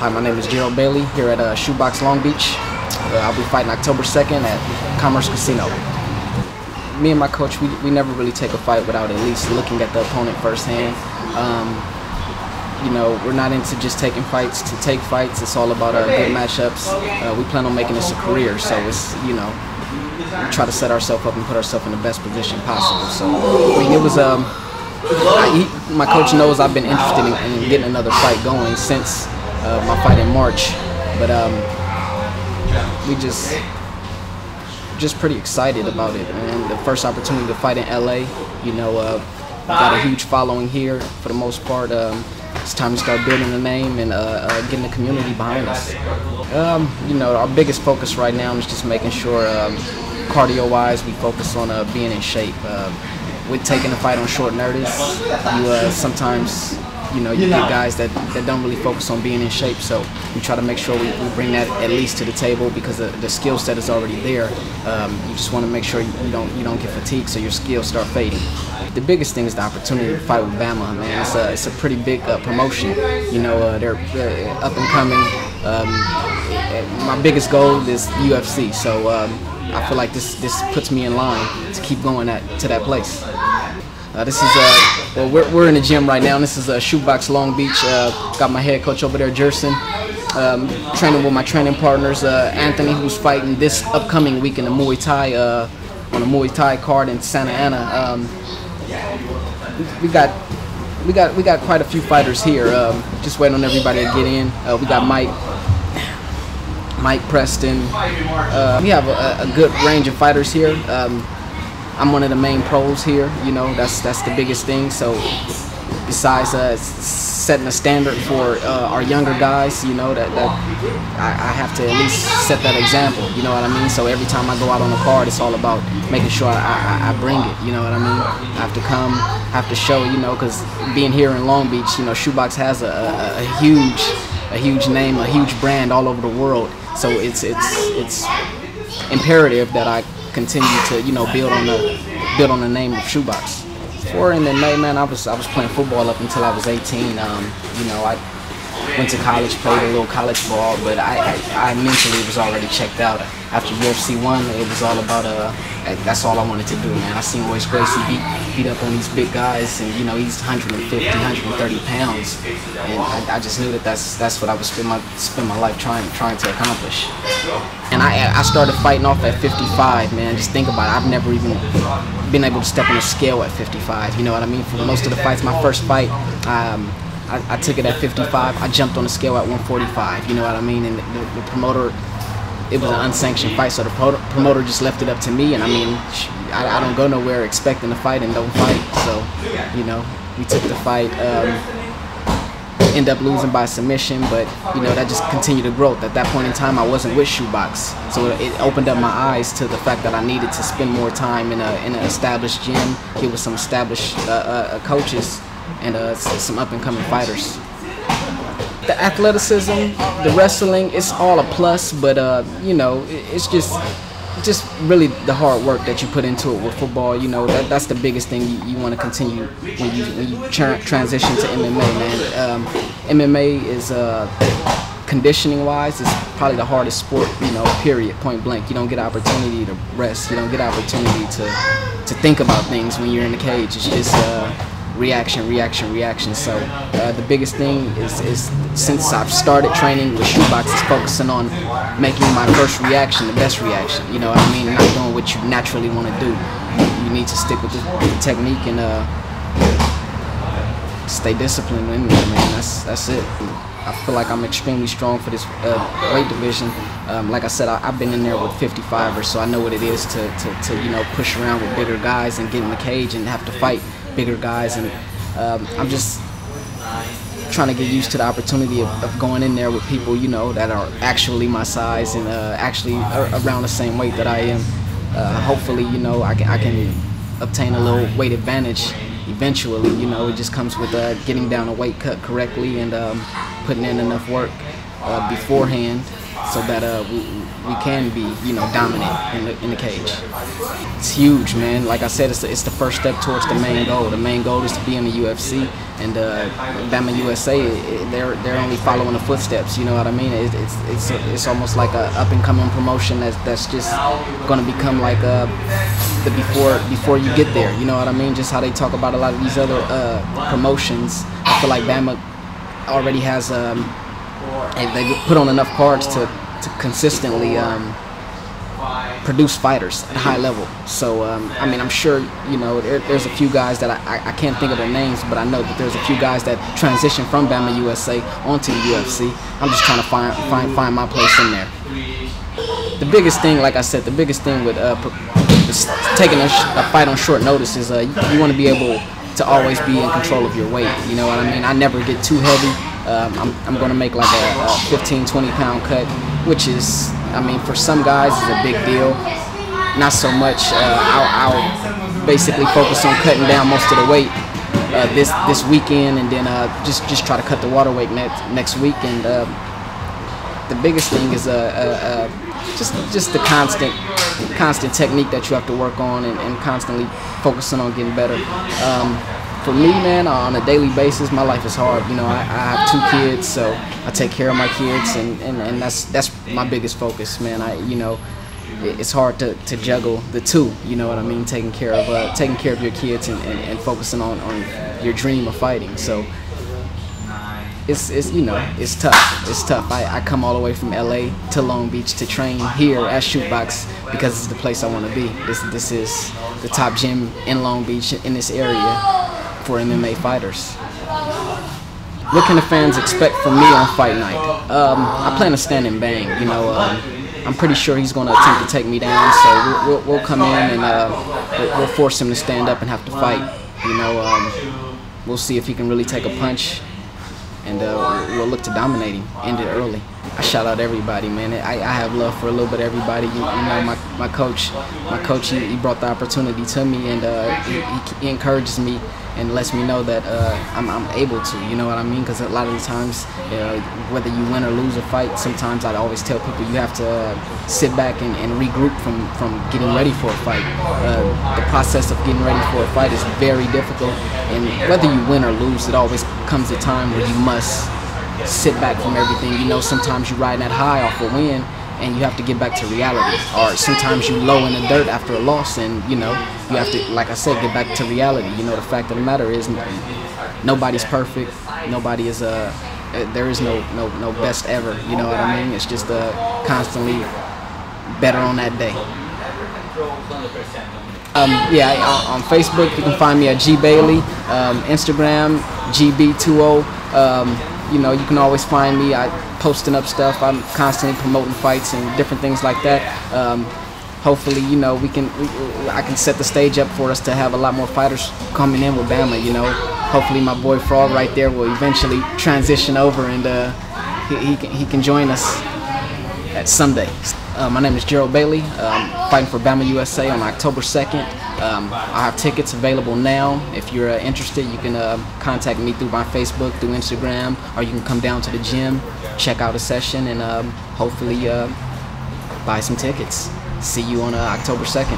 Hi, my name is Gerald Bailey here at Shoebox Long Beach. I'll be fighting October 2nd at Commerce Casino. Me and my coach, we never really take a fight without at least looking at the opponent firsthand. You know, we're not into just taking fights to take fights. It's all about good matchups. We plan on making this a career, so it's, you know, we try to set ourselves up and put ourselves in the best position possible. So, I mean, it was, my coach knows I've been interested in getting another fight going since my fight in March, but we just pretty excited about it. And the first opportunity to fight in LA, you know, got a huge following here for the most part. It's time to start building a name and getting the community behind us. You know, our biggest focus right now is just making sure, cardio-wise, we focus on being in shape. With taking a fight on short notice, you sometimes, you know, you get guys that don't really focus on being in shape. So we try to make sure we bring that at least to the table, because the skill set is already there. You just want to make sure you don't get fatigued, so your skills start fading. The biggest thing is the opportunity to fight with Bamma, man. It's a pretty big promotion. You know, they're up and coming. My biggest goal is UFC, so I feel like this puts me in line to keep going to that place. This is well, we're in the gym right now. And this is Shoebox Long Beach. Got my head coach over there, Jerson. Training with my training partners, Anthony, who's fighting this upcoming week in the Muay Thai on a Muay Thai card in Santa Ana. We got quite a few fighters here. Just waiting on everybody to get in. We got Mike Preston. We have a good range of fighters here. I'm one of the main pros here. You know, that's the biggest thing. So besides setting a standard for our younger guys, you know, that I have to at least set that example. You know what I mean? So every time I go out on the card, it's all about making sure I bring it. You know what I mean? I have to come, have to show. You know, because being here in Long Beach, you know, Shoebox has a huge name, a huge brand all over the world. So it's imperative that I continue to, you know, build on the name of Shoebox. Before MMA, man, I was playing football up until I was 18. You know, I went to college, played a little college ball, but I mentally was already checked out. After UFC 1, it was all about that's all I wanted to do, man. I seen Royce Gracie beat up on these big guys, and you know, he's 150, 130 pounds, and I just knew that's what I would spend my life trying to accomplish. And I started fighting off at 55, man. Just think about it. I've never even been able to step on a scale at 55. You know what I mean? For most of the fights, my first fight, I took it at 55. I jumped on the scale at 145. You know what I mean? And the promoter, it was an unsanctioned fight, so the promoter just left it up to me. And I mean, I don't go nowhere expecting to fight and don't fight. So, you know, we took the fight. End up losing by submission, but you know, that just continued to grow. At that point in time, I wasn't with Shoebox, so it opened up my eyes to the fact that I needed to spend more time in an established gym, get with some established coaches and some up-and-coming fighters. The athleticism, the wrestling, it's all a plus, but you know, it's just really the hard work that you put into it with football. You know, that's the biggest thing you want to continue when you transition to MMA, man. MMA is conditioning wise, it's probably the hardest sport, you know, period, point blank. You don't get opportunity to rest, you don't get opportunity to think about things when you're in the cage. It's just reaction. So the biggest thing is since I've started training with Shoebox, is focusing on making my first reaction the best reaction. You know what I mean? Not doing what you naturally want to do. You need to stick with the technique and stay disciplined in there, man. That's it. I feel like I'm extremely strong for this weight division. Like I said, I've been in there with 55ers, so I know what it is to you know, push around with bigger guys and get in the cage and have to fight bigger guys. And I'm just trying to get used to the opportunity of going in there with people, you know, that are actually my size and actually around the same weight that I am. Hopefully, you know, I can obtain a little weight advantage eventually. You know, it just comes with getting down a weight cut correctly and putting in enough work beforehand so that we can be, you know, dominant in the cage. It's huge, man. Like I said, it's the first step towards the main goal. The main goal is to be in the UFC, and Bamma USA, they're only following the footsteps. You know what I mean? It's almost like a up and coming promotion that's just going to become like the before you get there. You know what I mean? Just how they talk about a lot of these other promotions. I feel like Bamma already has they put on enough cards to consistently produce fighters at a high level. So I mean, I'm sure, you know, there's a few guys that I can't think of their names, but I know that there's a few guys that transition from Bamma USA onto the UFC. I'm just trying to find my place in there. The biggest thing, like I said, the biggest thing with taking a fight on short notice is you want to be able to always be in control of your weight. You know what I mean? I never get too heavy. I'm going to make like a 15-20 pound cut, which is, I mean, for some guys is a big deal. Not so much. I'll basically focus on cutting down most of the weight this weekend, and then just try to cut the water weight next week. And the biggest thing is just the constant technique that you have to work on, and constantly focusing on getting better. For me, man, on a daily basis, my life is hard. You know, I have 2 kids, so I take care of my kids, and that's my biggest focus, man. You know, it's hard to juggle the two. You know what I mean? Taking care of your kids and focusing on your dream of fighting. So it's you know, it's tough. It's tough. I come all the way from LA to Long Beach to train here at Shootbox because it's the place I want to be. This is the top gym in Long Beach, in this area, for MMA fighters. What can the fans expect from me on fight night? I plan to stand and bang. You know, I'm pretty sure he's going to attempt to take me down, so we'll come in and we'll force him to stand up and have to fight. You know, we'll see if he can really take a punch, and we'll look to dominate him, end it early. I shout out everybody, man. I have love for a little bit of everybody. You know, my coach, he brought the opportunity to me, and he encourages me and lets me know that I'm able to. You know what I mean? Because a lot of the times, whether you win or lose a fight, sometimes I always tell people you have to sit back and regroup from getting ready for a fight. The process of getting ready for a fight is very difficult, and whether you win or lose, it always comes a time where you must sit back from everything. You know, sometimes you ride that high off a win, and you have to get back to reality. Or sometimes you low in the dirt after a loss, and you know, you have to, like I said, get back to reality. You know, the fact of the matter is, nobody's perfect. Nobody is there is no best ever. You know what I mean? It's just constantly better on that day. Yeah, on Facebook you can find me at G Bailey, Instagram GB20. You know, you can always find me. I posting up stuff. I'm constantly promoting fights and different things like that. Hopefully, you know, I can set the stage up for us to have a lot more fighters coming in with Bamma. You know, hopefully my boy Frog right there will eventually transition over, and he can join us at someday. My name is Gerald Bailey. Fighting for Bamma USA on October 2nd. I have tickets available now. If you're interested, you can contact me through my Facebook, through Instagram, or you can come down to the gym, check out a session, and hopefully buy some tickets. See you on October 2nd.